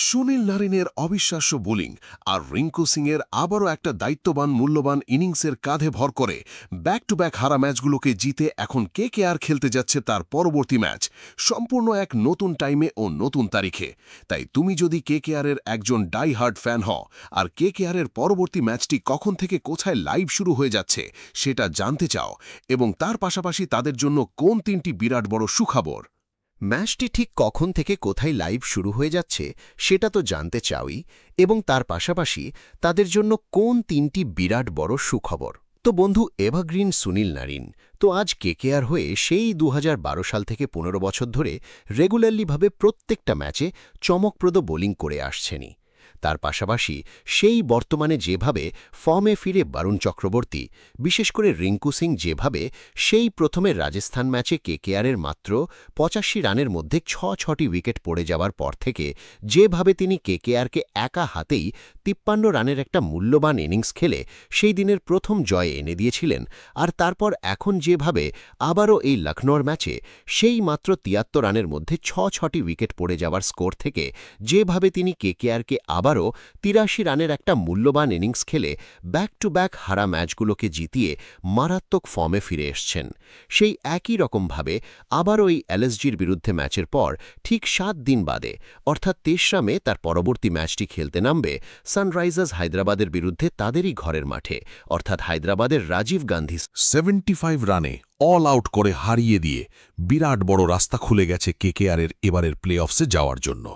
সুনীল নারিনের অবিশ্বাস্য বোলিং আর রিঙ্কু সিংয়ের আবারও একটা দায়িত্ববান মূল্যবান ইনিংসের কাঁধে ভর করে ব্যাক টু ব্যাক হারা ম্যাচগুলোকে জিতে এখন কেকেআর খেলতে যাচ্ছে তার পরবর্তী ম্যাচ সম্পূর্ণ এক নতুন টাইমে ও নতুন তারিখে। তাই তুমি যদি কেকেআরের একজন ডাই হার্ড ফ্যান হও আর কেকেআরের পরবর্তী ম্যাচটি কখন থেকে কোথায় লাইভ শুরু হয়ে যাচ্ছে সেটা জানতে চাও এবং তার পাশাপাশি তাদের জন্য কোন তিনটি বিরাট বড় সুখবর, ম্যাচটি ঠিক কখন থেকে কোথায় লাইভ শুরু হয়ে যাচ্ছে সেটা তো জানতে চাওই, এবং তার পাশাপাশি তাদের জন্য কোন তিনটি বিরাট বড় সুখবর। তো বন্ধু এভারগ্রিন সুনীল নারিন তো আজ কেকেআর হয়ে সেই ২০১২ সাল থেকে ১৫ বছর ধরে রেগুলারলিভাবে প্রত্যেকটা ম্যাচে চমকপ্রদ বোলিং করে আসছেনই। তার পাশাপাশি সেই বর্তমানে যেভাবে ফর্মে ফিরে বরুণ চক্রবর্তী, বিশেষ করে রিঙ্কু সিং যেভাবে সেই প্রথমে রাজস্থান ম্যাচে কেকেআরের মাত্র ৮৫ রানের মধ্যে ৬টি উইকেট পড়ে যাওয়ার পর থেকে যেভাবে তিনি কেকেআরকে একা হাতেই ৫৩ রানের একটা মূল্যবান ইনিংস খেলে সেই দিনের প্রথম জয় এনে দিয়েছিলেন, আর তারপর এখন যেভাবে আবারও এই লখনৌর ম্যাচে সেই মাত্র ৭৩ রানের মধ্যে ৬টি উইকেট পড়ে যাওয়ার স্কোর থেকে যেভাবে তিনি কেকেআরকে আবারও ৮৩ রানের একটা মূল্যবান ইনিংস খেলে ব্যাক টু ব্যাক হারা ম্যাচগুলোকে জিতিয়ে মারাত্মক ফর্মে ফিরে এসছেন, সেই একই রকমভাবে আবারও এই এলএসজির বিরুদ্ধে ম্যাচের পর ঠিক ৭ দিন বাদে অর্থাৎ ৩রা মে তার পরবর্তী ম্যাচটি খেলতে নামবে সানরাইজার্স হায়দ্রাবাদের বিরুদ্ধে তাদেরই ঘরের মাঠে, অর্থাৎ হায়দ্রাবাদের রাজীব গান্ধী ৭৫ রানে অল আউট করে হারিয়ে দিয়ে বিরাট বড় রাস্তা খুলে গেছে কেকেআরের এবারের প্লে অফসে যাওয়ার জন্য।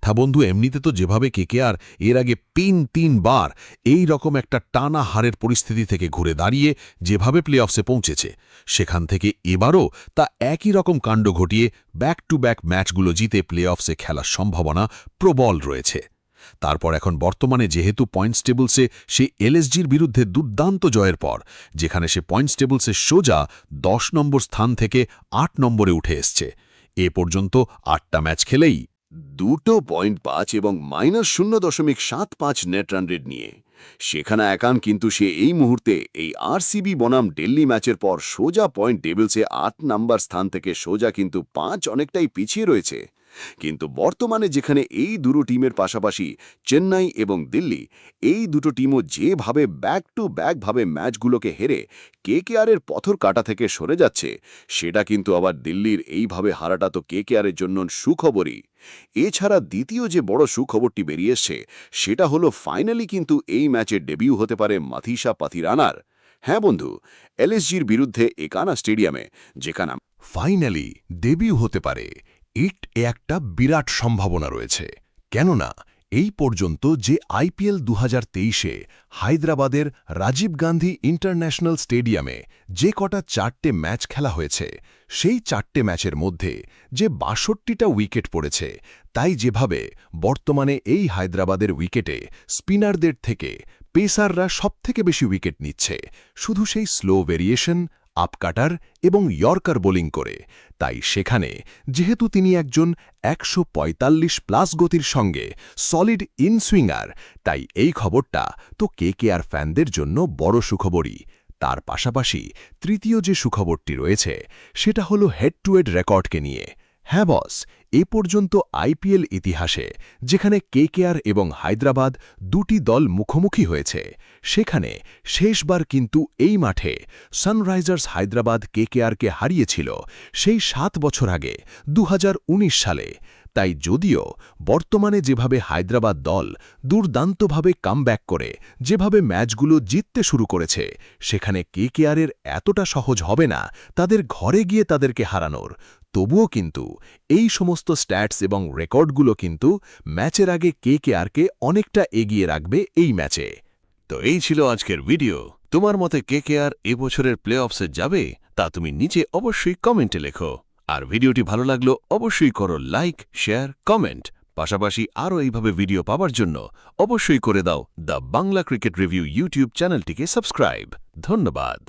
তা বন্ধু, এমনিতে তো যেভাবে কেকেআর এর আগে ৩ বার এই রকম একটা টানা হারের পরিস্থিতি থেকে ঘুরে দাঁড়িয়ে যেভাবে প্লে অফসে পৌঁছেছে, সেখান থেকে এবারও তা একই রকম কাণ্ড ঘটিয়ে ব্যাক টু ব্যাক ম্যাচগুলো জিতে প্লে অফসে খেলার সম্ভাবনা প্রবল রয়েছে। তারপর এখন বর্তমানে যেহেতু পয়েন্টস টেবলসে সে এলএসজির বিরুদ্ধে দুর্দান্ত জয়ের পর, যেখানে সে পয়েন্টস টেবলসে সোজা ১০ নম্বর স্থান থেকে ৮ নম্বরে উঠে এসছে। এ পর্যন্ত ৮টা ম্যাচ খেলেই 2.5 এবং -0.75 নেট রান রেট নিয়ে সেখানে একান, কিন্তু সে এই মুহূর্তে এই আরসিবি বনাম দিল্লি ম্যাচের পর সোজা পয়েন্ট টেবিলসে ৮ নাম্বার স্থান থেকে সোজা কিন্তু ৫ অনেকটাই পিছিয়ে রয়েছে। কিন্তু বর্তমানে যেখানে এই দুটো টিমের পাশাপাশি চেন্নাই এবং দিল্লি, এই দুটো টিমও যেভাবে ব্যাক টু ব্যাকভাবে ম্যাচগুলোকে হেরে কেকেআরের পথর কাটা থেকে সরে যাচ্ছে, সেটা কিন্তু আবার দিল্লির এইভাবে হারাটা তো কেকেআরের জন্য সুখবরই। এছাড়া দ্বিতীয় যে বড় সুখবরটি বেরিয়ে এসছে সেটা হলো ফাইনালি কিন্তু এই ম্যাচে ডেবিউ হতে পারে মাথিসা পাথিরানার। হ্যাঁ বন্ধু, এলএসজির বিরুদ্ধে একানা স্টেডিয়ামে যেখানে ফাইনালি ডেবিউ হতে পারে, একটা বিরাট সম্ভাবনা রয়েছে। কেননা এই পর্যন্ত যে আইপিএল ২০২৩-এ হায়দ্রাবাদের রাজীব গান্ধী ইন্টারন্যাশনাল স্টেডিয়ামে যে কটা ৪টে ম্যাচ খেলা হয়েছে, সেই ৪টে ম্যাচের মধ্যে যে ৬২টা উইকেট পড়েছে, তাই যেভাবে বর্তমানে এই হায়দ্রাবাদের উইকেটে স্পিনারদের থেকে পেসাররা সবথেকে বেশি উইকেট নিচ্ছে, শুধু সেই স্লো ভেরিয়েশন, আপকাটার এবং ইয়র্কার বোলিং করে, তাই সেখানে যেহেতু তিনি একজন ১৪৫+ গতির সঙ্গে সলিড ইনসুইঙ্গার, তাই এই খবরটা তো কেকেআর ফ্যানদের জন্য বড় সুখবরই। তার পাশাপাশি তৃতীয় যে সুখবরটি রয়েছে সেটা হলো হেড টু হেড রেকর্ডকে নিয়ে। হ্যাঁ বস, এ পর্যন্ত আইপিএল ইতিহাসে যেখানে কেকেআর এবং হায়দ্রাবাদ দুটি দল মুখোমুখি হয়েছে, সেখানে শেষবার কিন্তু এই মাঠে সানরাইজার্স হায়দ্রাবাদ কেকেআরকে হারিয়েছিল সেই ৭ বছর আগে ২০১৯ সালে। তাই যদিও বর্তমানে যেভাবে হায়দ্রাবাদ দল দুর্দান্তভাবে কামব্যাক করে যেভাবে ম্যাচগুলো জিততে শুরু করেছে, সেখানে কেকেআরের এতটা সহজ হবে না তাদের ঘরে গিয়ে তাদেরকে হারানোর। তবুও কিন্তু এই সমস্ত স্ট্যাটস এবং রেকর্ডগুলো কিন্তু ম্যাচের আগে কেকেআরকে অনেকটা এগিয়ে রাখবে এই ম্যাচে। তো এই ছিল আজকের ভিডিও। তোমার মতে কেকেআর এবছরের প্লে অফসে যাবে তা তুমি নিচে অবশ্যই কমেন্টে লেখো। আর ভিডিওটি ভালো লাগলো অবশ্যই করো লাইক, শেয়ার, কমেন্ট। পাশাপাশি আরও এইভাবে ভিডিও পাওয়ার জন্য অবশ্যই করে দাও the Bangla cricket review YouTube চ্যানেলটিকে সাবস্ক্রাইব। ধন্যবাদ।